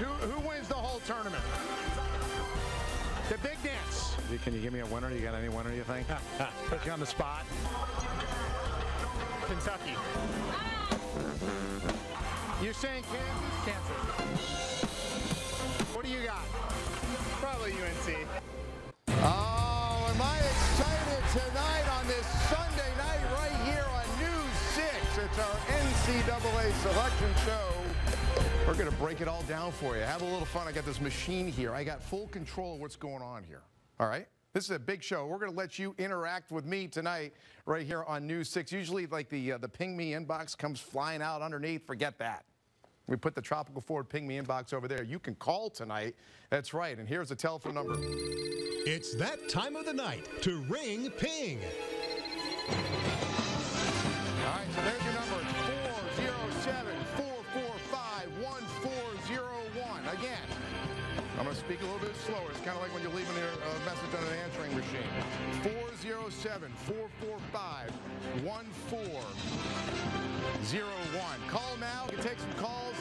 Who wins the whole tournament? The big dance. Can you give me a winner? You got any winner, you think? Put you on the spot. Kentucky. You're saying Kansas? Kansas. What do you got? Probably UNC. Oh, am I excited tonight on this Sunday night right here on News 6. It's our NCAA selection show. We're going to break it all down for you. Have a little fun. I got this machine here. I got full control of what's going on here. All right? This is a big show. We're going to let you interact with me tonight right here on News 6. Usually, like the Ping Me inbox comes flying out underneath. Forget that. We put the Tropical Ford Ping Me inbox over there. You can call tonight. That's right. And here's the telephone number. It's that time of the night to ring Ping. All right, so there's your number. It's 407-445-1401. Again, I'm going to speak a little bit slower. It's kind of like when you're leaving a message on an answering machine. 407-445-1401. Call now. You can take some calls.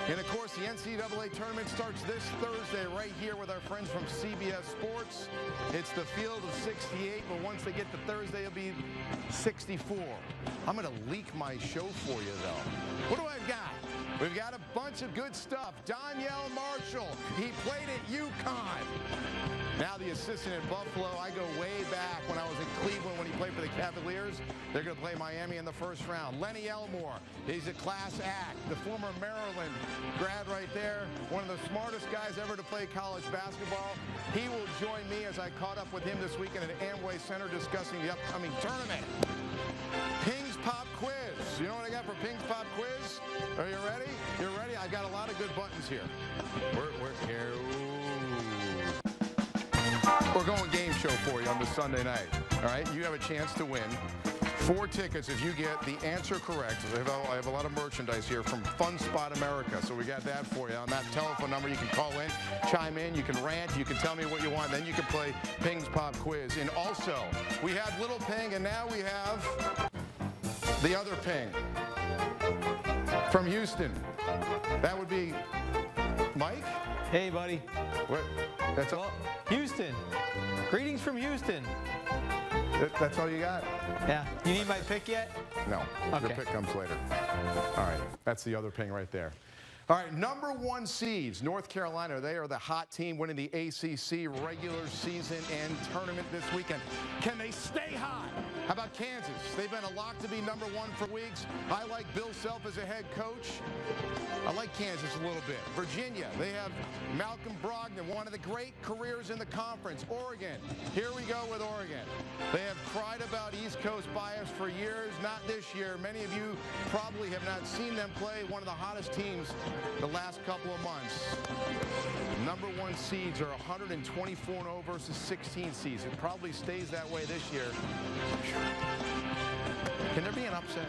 And, of course, the NCAA tournament starts this Thursday right here with our friends from CBS Sports. It's the field of 68, but once they get to Thursday, it'll be 64. I'm going to leak my show for you, though. What do I got? We've got a bunch of good stuff. Donyell Marshall, he played at UConn. Now the assistant at Buffalo. I go way back when I was in Cleveland when he played for the Cavaliers. They're going to play Miami in the first round. Lenny Elmore, he's a class act. The former Maryland grad right there. One of the smartest guys ever to play college basketball. He will join me as I caught up with him this weekend at Amway Center discussing the upcoming tournament. Ping's Pop Quiz. You know what I got for Ping's Pop Quiz? Are you ready? You're ready? I got a lot of good buttons here. We're here. We're going game show for you on this Sunday night. All right? You have a chance to win 4 tickets if you get the answer correct. I have a lot of merchandise here from Fun Spot America, so we got that for you. On that telephone number, you can call in, chime in, you can rant, you can tell me what you want, then you can play Ping's Pop Quiz. And also, we had Little Ping, and now we have the other Ping from Houston. That would be Mike? Hey, buddy. What? That's all? Well, Houston. Greetings from Houston. That's all you got? Yeah. You need my pick yet? No. Okay. Your pick comes later. All right. That's the other Ping right there. All right. Number 1 seeds, North Carolina. They are the hot team winning the ACC regular season and tournament this weekend. Can they stay hot? How about Kansas? They've been a lock to be number 1 for weeks. I like Bill Self as a head coach. I like Kansas a little bit. Virginia, they have Malcolm Brogdon, one of the great careers in the conference. Oregon, here we go with Oregon. They have cried about East Coast bias for years, not this year. Many of you probably have not seen them play, one of the hottest teams the last couple of months. Number 1 seeds are 124-0 versus 16 seeds. It probably stays that way this year. Can there be an upset?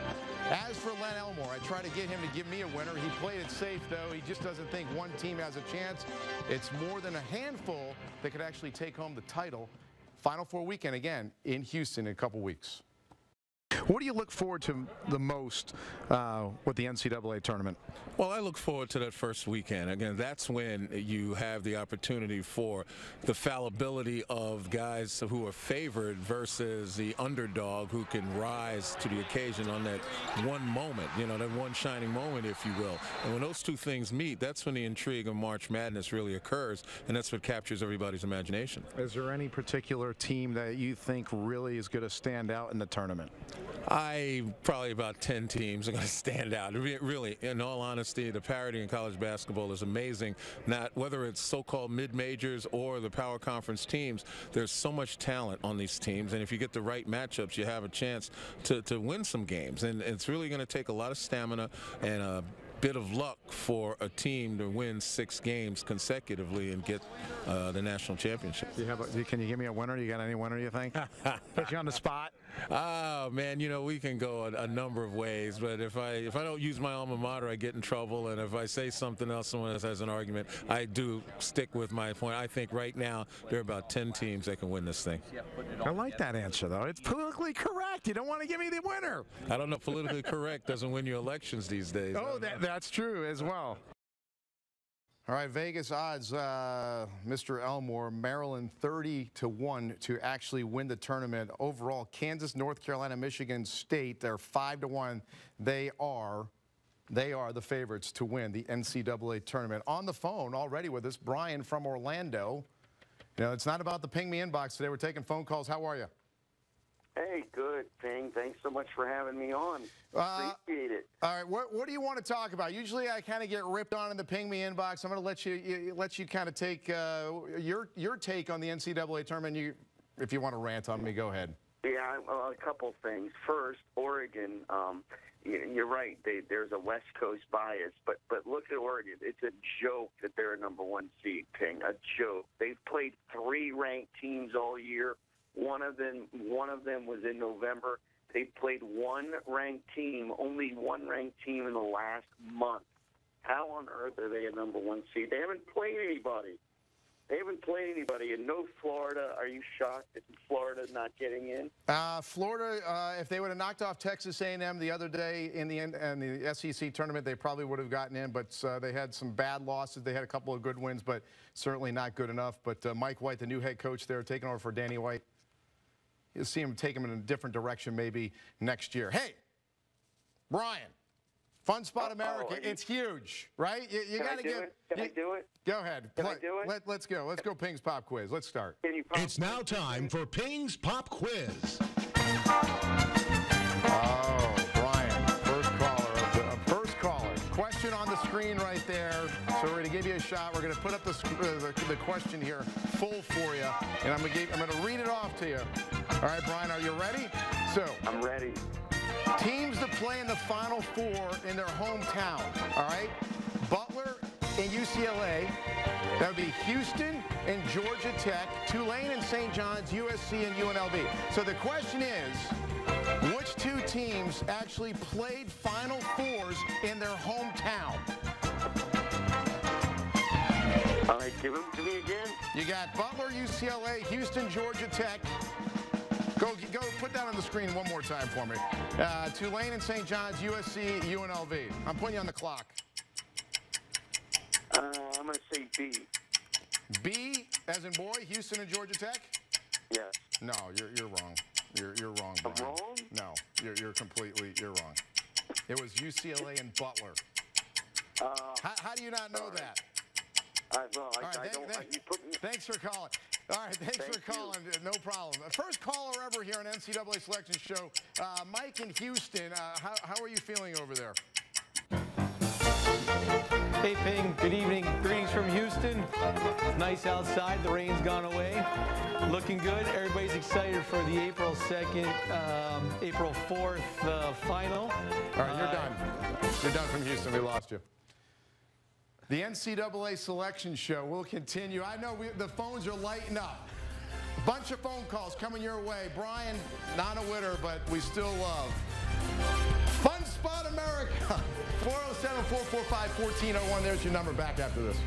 As for Len Elmore, I tried to get him to give me a winner. He played it safe, though. He just doesn't think one team has a chance. It's more than a handful that could actually take home the title. Final Four weekend, again, in Houston in a couple weeks. What do you look forward to the most with the NCAA tournament? Well, I look forward to that first weekend. Again, that's when you have the opportunity for the fallibility of guys who are favored versus the underdog who can rise to the occasion on that one moment, you know, that one shining moment, if you will. And when those two things meet, that's when the intrigue of March Madness really occurs, and that's what captures everybody's imagination. Is there any particular team that you think really is going to stand out in the tournament? Probably about 10 teams are going to stand out. Really, in all honesty, the parity in college basketball is amazing. Not whether it's so-called mid-majors or the power conference teams, there's so much talent on these teams, and if you get the right matchups, you have a chance to win some games. And it's really going to take a lot of stamina and a bit of luck for a team to win 6 games consecutively and get the national championship. Can you give me a winner? You got any winner, you think? Put you on the spot. Oh, man, you know, we can go a number of ways, but if I don't use my alma mater, I get in trouble, and if I say something else, someone else has an argument, I do stick with my point. I think right now there are about 10 teams that can win this thing. I like that answer, though. It's politically correct. You don't want to give me the winner. I don't know. Politically correct doesn't win you elections these days. Oh, that's true as well. All right, Vegas odds, Mr. Elmore, Maryland 30-1 to actually win the tournament. Overall, Kansas, North Carolina, Michigan State, they're 5-1. They are the favorites to win the NCAA tournament. On the phone already with us, Brian from Orlando. You know, it's not about the Ping Me inbox today. We're taking phone calls. How are you? Hey, good, Ping. Thanks so much for having me on. Appreciate it. All right, what do you want to talk about? Usually I kind of get ripped on in the Ping Me inbox. I'm going to let you kind of take your take on the NCAA tournament. If you want to rant on me, go ahead. Yeah, a couple things. First, Oregon. You're right. There's a West Coast bias, but look at Oregon. It's a joke that they're a #1 seed, Ping. A joke. They've played 3 ranked teams all year. One of them was in November. They played one ranked team, only one ranked team in the last month. How on earth are they a #1 seed? They haven't played anybody. And no Florida. Are you shocked at Florida not getting in? Florida, if they would have knocked off Texas A&M the other day in the SEC tournament, they probably would have gotten in. But they had some bad losses. They had a couple of good wins, but certainly not good enough. But Mike White, the new head coach there, taking over for Danny White. You'll see him take him in a different direction maybe next year. Hey, Brian, Fun Spot America, it's huge, right? You got to give. Can I do it? Go ahead. Can I do it? Let's go. Let's go Ping's Pop Quiz. Let's start. It's now time for Ping's Pop Quiz. Oh, Brian, first caller. Question on the screen right there. So we're going to give you a shot. We're going to put up the question here full for you, and I'm going to read it off to you. All right, Brian, are you ready? So I'm ready. Teams that play in the Final Four in their hometown. All right, Butler and UCLA. That would be Houston and Georgia Tech, Tulane and St. John's, USC and UNLV. So the question is, which 2 teams actually played Final Fours in their hometown? All right, give them to me again. You got Butler, UCLA, Houston, Georgia Tech. Go put that on the screen one more time for me. Tulane and St. John's, USC, UNLV. I'm putting you on the clock. I'm going to say B. B, as in boy, Houston and Georgia Tech? Yes. No, you're wrong. You're wrong, Brian. I'm wrong? No, you're wrong. It was UCLA and Butler. How do you not know that? Thanks for calling. All right, thanks for calling. No problem. First caller ever here on NCAA Selection Show. Mike in Houston, how are you feeling over there? Hey, Ping. Good evening. Greetings from Houston. It's nice outside. The rain's gone away. Looking good. Everybody's excited for the April 2nd, April 4th final. All right, you're done. You're done from Houston. We lost you. The NCAA Selection Show will continue. I know the phones are lighting up. A bunch of phone calls coming your way. Brian, not a winner, but we still love. Fun Spot America. 407-445-1401. There's your number. Back after this.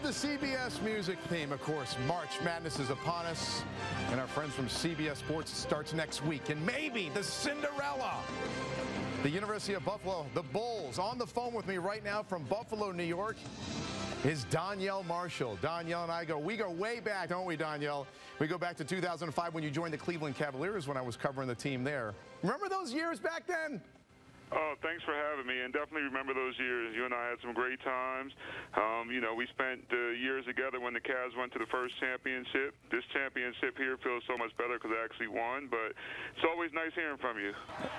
The CBS music theme, of course. March Madness is upon us, and our friends from CBS Sports starts next week. And maybe the Cinderella, the University of Buffalo, the Bulls. On the phone with me right now from Buffalo, New York, is Danielle Marshall. Danielle and we go way back, don't we, Danielle? We go back to 2005 when you joined the Cleveland Cavaliers when I was covering the team there. Remember those years back then? Oh, thanks for having me, and definitely remember those years. You and I had some great times. You know, we spent years together when the Cavs went to the first championship. This championship here feels so much better because I actually won, but it's always nice hearing from you.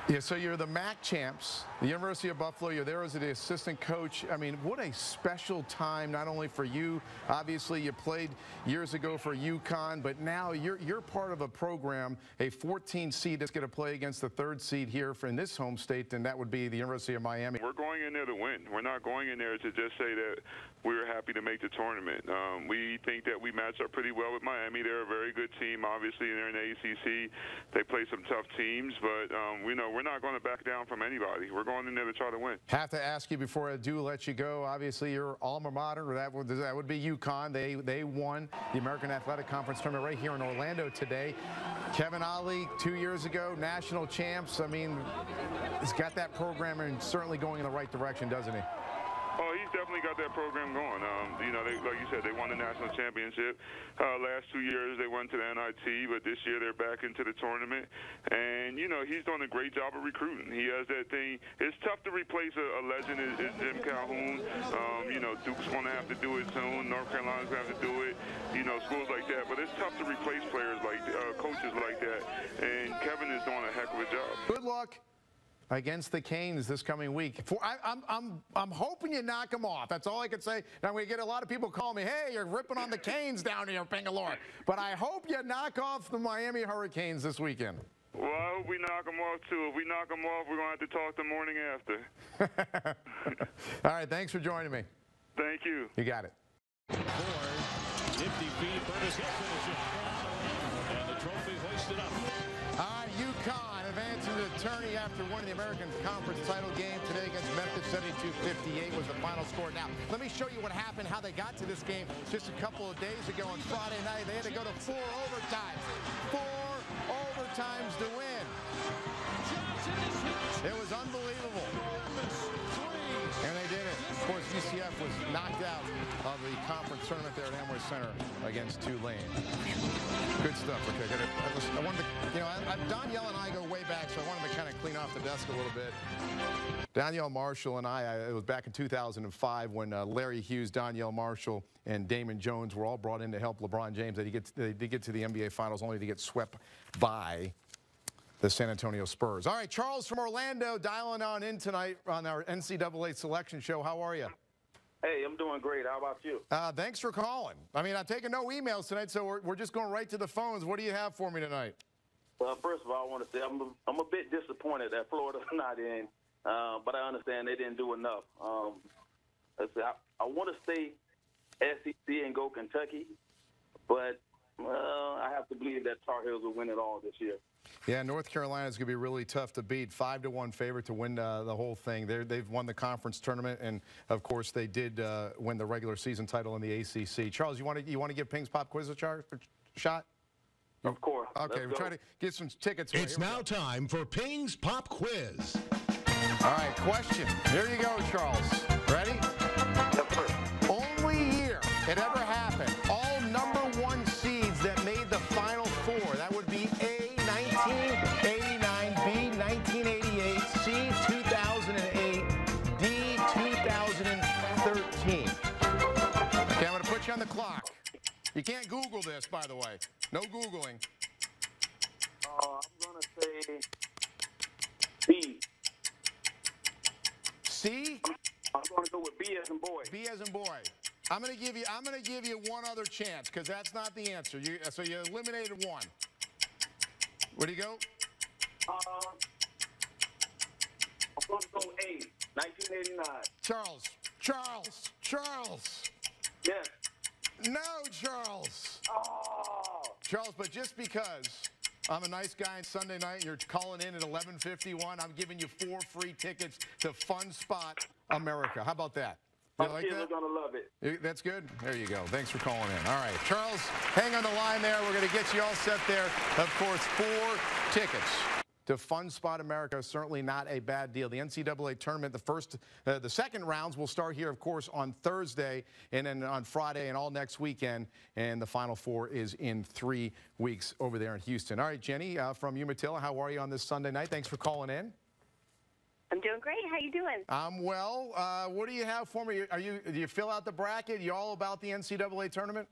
Yeah, so you're the MAC champs, the University of Buffalo. You're there as the assistant coach. I mean, what a special time, not only for you. Obviously, you played years ago for UConn, but now you're part of a program, a 14 seed that's going to play against the 3rd seed here in this home state, and that would be the University of Miami. We're going in there to win. We're not going in there to just say that we were happy to make the tournament. We think that we match up pretty well with Miami. They're a very good team. Obviously, they're in the ACC. They play some tough teams, but we know we're not going to back down from anybody. We're going in there to try to win. Have to ask you before I do let you go. Obviously, your alma mater, that would be UConn. They won the American Athletic Conference tournament right here in Orlando today. Kevin Ollie, 2 years ago, national champs. I mean, he's got that program and certainly going in the right direction, doesn't he? Oh, he's definitely got that program going. Like you said, they won the national championship. Last 2 years, they went to the NIT, but this year they're back into the tournament. And, he's doing a great job of recruiting. He has that thing. It's tough to replace a legend as Jim Calhoun. Duke's going to have to do it soon. North Carolina's going to have to do it. Schools like that. But it's tough to replace players like coaches like that. And Kevin is doing a heck of a job. Good luck against the Canes this coming week. I'm hoping you knock them off. That's all I can say. Now we get a lot of people call me, hey, you're ripping on the Canes down here, Pingalore. But I hope you knock off the Miami Hurricanes this weekend. Well, I hope we knock them off, too. If we knock them off, we're going to have to talk the morning after. All right, thanks for joining me. Thank you. You got it. 4, 50 feet, Burtis will finish it. And the trophy hoisted up. UConn advancing to the tourney after winning the American Conference title game today against Memphis. 72-58 was the final score. Now, let me show you what happened, how they got to this game just a couple of days ago on Friday night. They had to go to 4 overtimes. 4 overtimes to win. It was unbelievable. And they did it. Of course, UCF was knocked out of the conference tournament there at Amway Center against Tulane. Good stuff. Okay, I wanted to, Danielle and I go way back, so I wanted to kind of clean off the desk a little bit. Danielle Marshall and it was back in 2005 when Larry Hughes, Danielle Marshall, and Damon Jones were all brought in to help LeBron James. They did get to the NBA Finals only to get swept by the San Antonio Spurs. All right, Charles from Orlando dialing on in tonight on our NCAA selection show. How are you? Hey, I'm doing great. How about you? Thanks for calling. I mean, I'm taking no emails tonight, so we're just going right to the phones. What do you have for me tonight? Well, first of all, I want to say I'm a bit disappointed that Florida's not in, but I understand they didn't do enough. I want to say SEC and go Kentucky, but I have to believe that Tar Heels will win it all this year. Yeah, North Carolina is going to be really tough to beat. 5-1 favorite to win the whole thing. They've won the conference tournament, and of course they did win the regular season title in the ACC. Charles, you want to give Ping's Pop Quiz a shot? Of course. Okay, we're trying to get some tickets. It's now time for Ping's Pop Quiz. All right, question. Here you go, Charles. Ready? Yes, sir. Only year it ever happened. All #1 seeds that made the Final Four. That would be A, 1989, B, 1988, C, 2008, D, 2013. Okay, I'm going to put you on the clock. You can't Google this, by the way. No Googling. I'm going to say B. C? I'm going to go with B as in boy. B as in boy. I'm going to give you one other chance because that's not the answer. So you eliminated one. Where do you go? I'm going to go A, 1989. Charles. Yes. No, Charles. Oh. Charles, but just because I'm a nice guy on Sunday night and you're calling in at 11:51, I'm giving you 4 free tickets to Fun Spot America. How about that? You like kids that? are going to love it. That's good. There you go. Thanks for calling in. All right, Charles, hang on the line there. We're going to get you all set there. Of course, 4 tickets to Fun Spot America. Certainly not a bad deal. The NCAA tournament, the second rounds will start here, of course, on Thursday and then on Friday and all next weekend. And the Final Four is in 3 weeks over there in Houston. All right, Jenny from Umatilla, how are you on this Sunday night? Thanks for calling in. I'm doing great. How you doing? I'm well. What do you have for me? Do you fill out the bracket? You all about the NCAA tournament?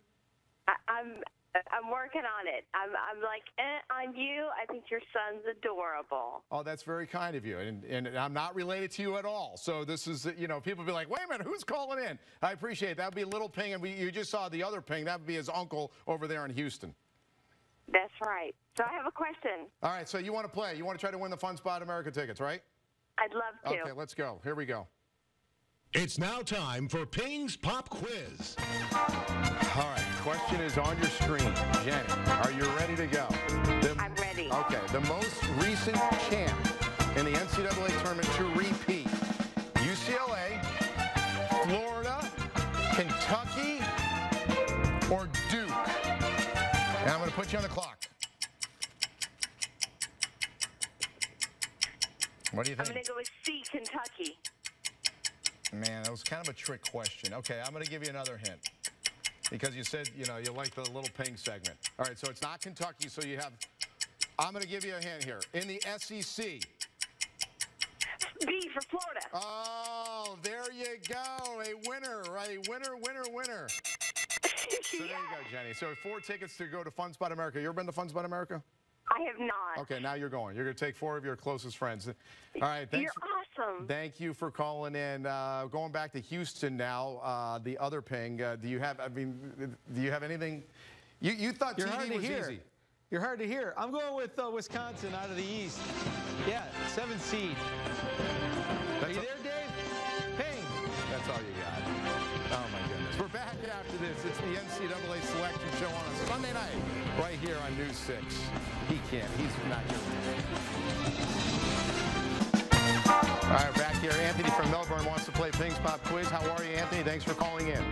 I'm working on it. I'm like, on you. I think your son's adorable. Oh, that's very kind of you. And I'm not related to you at all. So this is, people be like, wait a minute, who's calling in? I appreciate it. That would be little Ping, and you just saw the other Ping. That would be his uncle over there in Houston. That's right. So I have a question. All right, so you want to play. You want to try to win the Fun Spot America tickets, right? I'd love to. Okay, let's go. Here we go. It's now time for Ping's Pop Quiz. All right, question is on your screen. Jenny, are you ready to go? I'm ready. Okay, the most recent champ in the NCAA tournament to repeat. UCLA, Florida, Kentucky, or Duke? And I'm going to put you on the clock. What do you think? I'm going to go with C, Kentucky. Man, that was kind of a trick question. Okay, I'm going to give you another hint. Because you said, you know, you like the little ping segment. All right, so it's not Kentucky, so you have... I'm going to give you a hint here. In the SEC. B for Florida. Oh, there you go. A winner, right? Winner. So there you go, Jenny. So 4 tickets to go to Fun Spot America. You ever been to Fun Spot America? I have not. Okay, now you're going. You're going to take 4 of your closest friends. All right. Thanks. You're awesome. Thank you for calling in. Going back to Houston now, the other ping. Do you have anything? You thought TV was easy. You're hard to hear. I'm going with Wisconsin out of the East. Yeah, 7th seed. Are you there, Dave? Ping. That's all you got. Oh, my goodness. We're back after this. It's the NCAA Selection Show on a Sunday night right here on News 6. He can't. He's not here. All right, back here. Anthony from Melbourne wants to play Ping's Pop Quiz. How are you, Anthony? Thanks for calling in.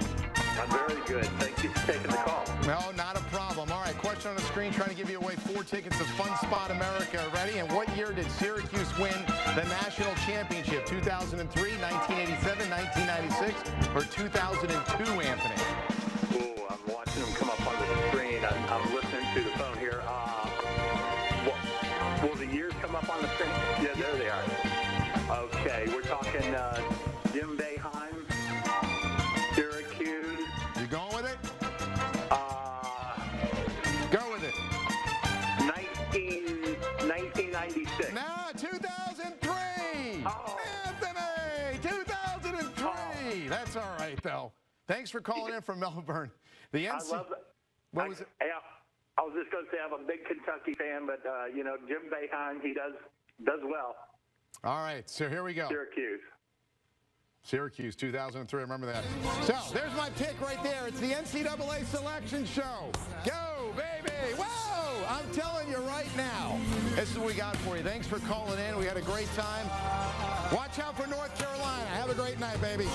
I'm very good. Thank you for taking the call. No, not a problem. All right, question on the screen trying to give you away 4 tickets to Fun Spot America. Ready? And what year did Syracuse win the national championship? 2003, 1987, 1996, or 2002, Anthony? Oh, I'm watching them come up on the screen. I'm listening to the phone here. Will the years come up on the screen? Yeah, there they are. Okay, we're talking Jim Boeheim, Syracuse. You going with it? Go with it. 1996. No, 2003. Oh. Anthony, 2003. Oh. That's all right, though. Thanks for calling in from Melbourne. The NC. I love it. What was it? I was just going to say I'm a big Kentucky fan, but you know, Jim Boeheim, he does well. All right, so here we go. Syracuse, 2003, remember that. So, there's my pick right there. It's the NCAA Selection Show. Go, baby! Whoa! I'm telling you right now. This is what we got for you. Thanks for calling in. We had a great time. Watch out for North Carolina. Have a great night, baby.